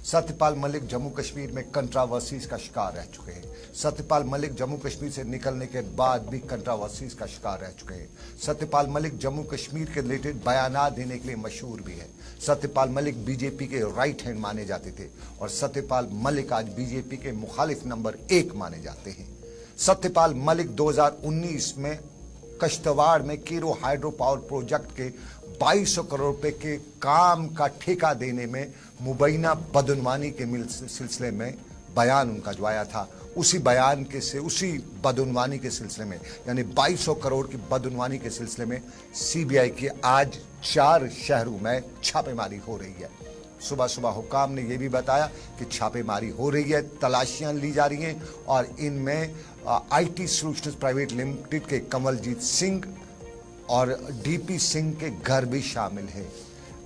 सत्यपाल मलिक जम्मू कश्मीर में कंट्रावर्सीज का शिकार रह चुके हैं। सत्यपाल मलिक जम्मू कश्मीर से निकलने के बाद भी कंट्रावर्सीज का शिकार रह चुके हैं। सत्यपाल मलिक जम्मू कश्मीर के रिलेटेड बयानात देने के लिए मशहूर भी है। सत्यपाल मलिक बीजेपी के राइट हैंड माने जाते थे और सत्यपाल मलिक आज बीजेपी के मुखालिफ नंबर 1 माने जाते हैं। सत्यपाल मलिक 2019 में कश्तवाड़ में कीरो हाइड्रो पावर प्रोजेक्ट के 2200 करोड़ रुपए के काम का ठेका देने में मुबैना बदउनवानी के सिलसिले में बयान उनका जो आया था, उसी बदउनवानी के सिलसिले में यानी 2200 करोड़ की बदउनवानी के सिलसिले में सीबीआई की आज 4 शहरों में छापेमारी हो रही है। सुबह सुबह हुकाम ने यह भी बताया कि छापेमारी हो रही है, तलाशियां ली जा रही हैं और इनमें आईटी सॉल्यूशंस प्राइवेट लिमिटेड के कमलजीत सिंह और डीपी सिंह के घर भी शामिल है।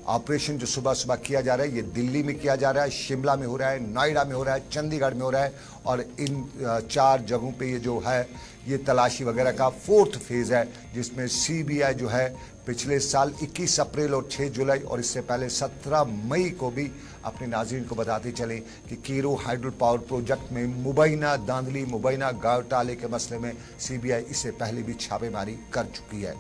ऑपरेशन जो सुबह सुबह किया जा रहा है ये दिल्ली में किया जा रहा है, शिमला में हो रहा है, नोएडा में हो रहा है, चंडीगढ़ में हो रहा है और इन 4 जगहों पे ये जो है ये तलाशी वगैरह का 4th फेज है, जिसमें सीबीआई जो है पिछले साल 21 अप्रैल और 6 जुलाई और इससे पहले 17 मई को भी अपने नाज़रीन को बताते चले कि कीरो हाइड्रो पावर प्रोजेक्ट में मुबैना धांधली, मुबैना घोटाले के मसले में सीबीआई इससे पहले भी छापेमारी कर चुकी है।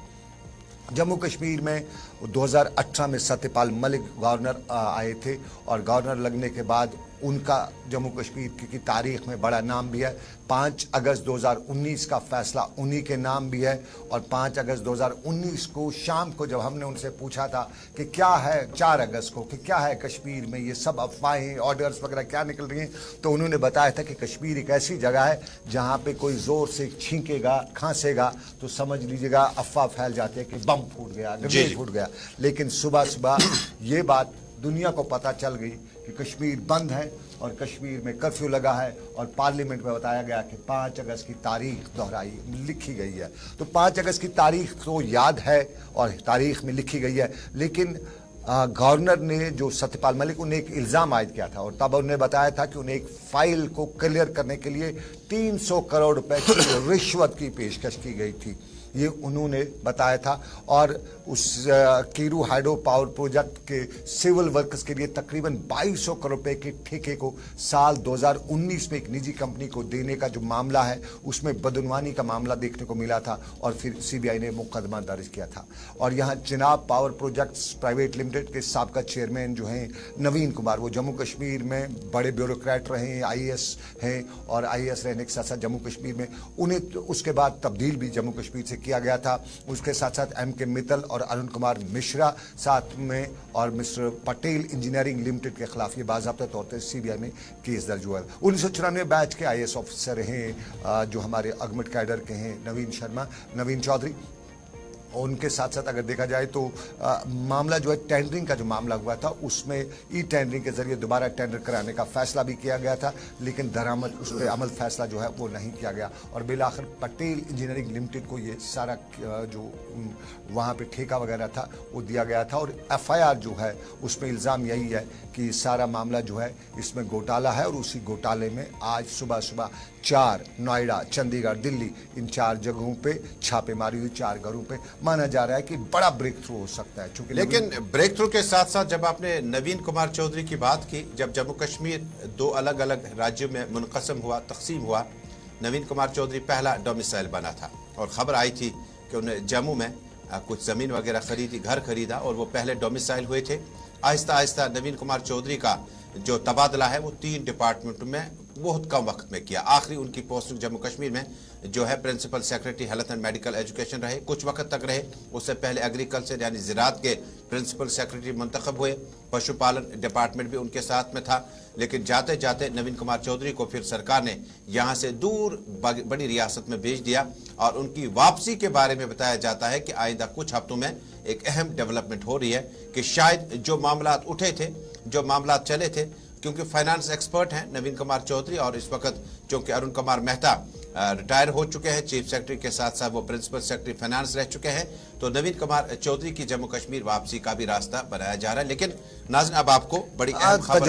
जम्मू कश्मीर में 2018 में सत्यपाल मलिक गवर्नर आए थे और गवर्नर लगने के बाद उनका जम्मू कश्मीर की तारीख में बड़ा नाम भी है। 5 अगस्त 2019 का फैसला उन्हीं के नाम भी है और 5 अगस्त 2019 को शाम को जब हमने उनसे पूछा था कि क्या है 4 अगस्त को कि क्या है कश्मीर में, ये सब अफवाहें ऑर्डर्स वगैरह क्या निकल रही हैं, तो उन्होंने बताया था कि कश्मीर एक ऐसी जगह है जहाँ पे कोई ज़ोर से छींकेगा, खांसेगा तो समझ लीजिएगा अफवाह फैल जाती है कि बम फूट गया, ग्रेनेड फूट गया। लेकिन सुबह सुबह ये बात दुनिया को पता चल गई कि कश्मीर बंद है और कश्मीर में कर्फ्यू लगा है और पार्लियामेंट में बताया गया कि 5 अगस्त की तारीख दोहराई लिखी गई है। तो 5 अगस्त की तारीख तो याद है और तारीख में लिखी गई है, लेकिन गवर्नर ने जो सत्यपाल मलिक उन्हें एक इल्ज़ाम आयद किया था और तब उन्हें बताया था कि उन्हें एक फाइल को क्लियर करने के लिए 300 करोड़ रुपए की रिश्वत की पेशकश की गई थी, ये उन्होंने बताया था। और उस कीरू हाइड्रो पावर प्रोजेक्ट के सिविल वर्कर्स के लिए तकरीबन 2200 करोड़ रुपए के ठेके को साल 2019 में एक निजी कंपनी को देने का जो मामला है उसमें बदउनवानी का मामला देखने को मिला था और फिर सीबीआई ने मुकदमा दर्ज किया था। और यहाँ Chenab power projects private limited के साबका चेयरमैन जो हैं नवीन कुमार, वो जम्मू कश्मीर में बड़े ब्यूरोक्रेट रहे हैं, IAS हैं और IAS रहने के साथ साथ जम्मू कश्मीर में उन्हें उसके बाद तब्दील भी जम्मू कश्मीर से किया गया था। उसके साथ साथ MK मित्तल और अरुण कुमार मिश्रा साथ में और मिस्टर पटेल इंजीनियरिंग लिमिटेड के खिलाफ ये बाज़ाब्ता तौर पर सीबीआई में केस दर्ज हुआ है। 1994 बैच के IAS ऑफिसर हैं जो हमारे अगमट कैडर के हैं नवीन चौधरी। उनके साथ साथ अगर देखा जाए तो मामला जो है टेंडरिंग का जो मामला हुआ था उसमें ई टेंडरिंग के जरिए दोबारा टेंडर कराने का फैसला भी किया गया था, लेकिन दरामद उस पर अमल फैसला जो है वो नहीं किया गया और बिलाखिर पटेल इंजीनियरिंग लिमिटेड को ये सारा जो वहाँ पे ठेका वगैरह था वो दिया गया था। और FIR जो है उसमें इल्ज़ाम यही है कि सारा मामला जो है इसमें घोटाला है और उसी घोटाले में आज सुबह सुबह 4 नोएडा, चंडीगढ़, दिल्ली इन 4 जगहों पे छापेमारी हुई, 4 घरों पे। माना जा रहा है कि बड़ा ब्रेक थ्रू हो सकता है। चूंकि लेकिन ब्रेक थ्रू के साथ साथ जब आपने नवीन कुमार चौधरी की बात की, जब जम्मू कश्मीर 2 अलग अलग राज्यों में मुनक़सम हुआ, तकसीम हुआ, नवीन कुमार चौधरी पहला डोमिसाइल बना था और ख़बर आई थी कि उन्हें जम्मू में कुछ ज़मीन वगैरह खरीदी, घर खरीदा और वो पहले डोमिसाइल हुए थे। आहिस्ता आहिस्ता नवीन कुमार चौधरी का जो तबादला है वो 3 डिपार्टमेंट में बहुत कम वक्त में किया। आखिरी उनकी पोस्टिंग जम्मू कश्मीर में जो है principal secretary health and medical education रहे, कुछ वक्त तक रहे। उससे पहले एग्रीकल्चर यानी ज़राअत के प्रिंसिपल सेक्रेटरी मुंतखब हुए, पशुपालन डिपार्टमेंट भी उनके साथ में था। लेकिन जाते जाते नवीन कुमार चौधरी को फिर सरकार ने यहाँ से दूर बड़ी रियासत में भेज दिया और उनकी वापसी के बारे में बताया जाता है कि आइंदा कुछ हफ्तों में एक अहम डेवलपमेंट हो रही है कि शायद जो मामला उठे थे, जो मामला चले थे, क्योंकि फाइनेंस एक्सपर्ट हैं नवीन कुमार चौधरी और इस वक्त चूंकि अरुण कुमार मेहता रिटायर हो चुके हैं चीफ सेक्रेटरी के साथ साथ वो प्रिंसिपल सेक्रेटरी फाइनेंस रह चुके हैं, तो नवीन कुमार चौधरी की जम्मू कश्मीर वापसी का भी रास्ता बनाया जा रहा है। लेकिन नाज़रीन अब आपको बड़ी अहम खबर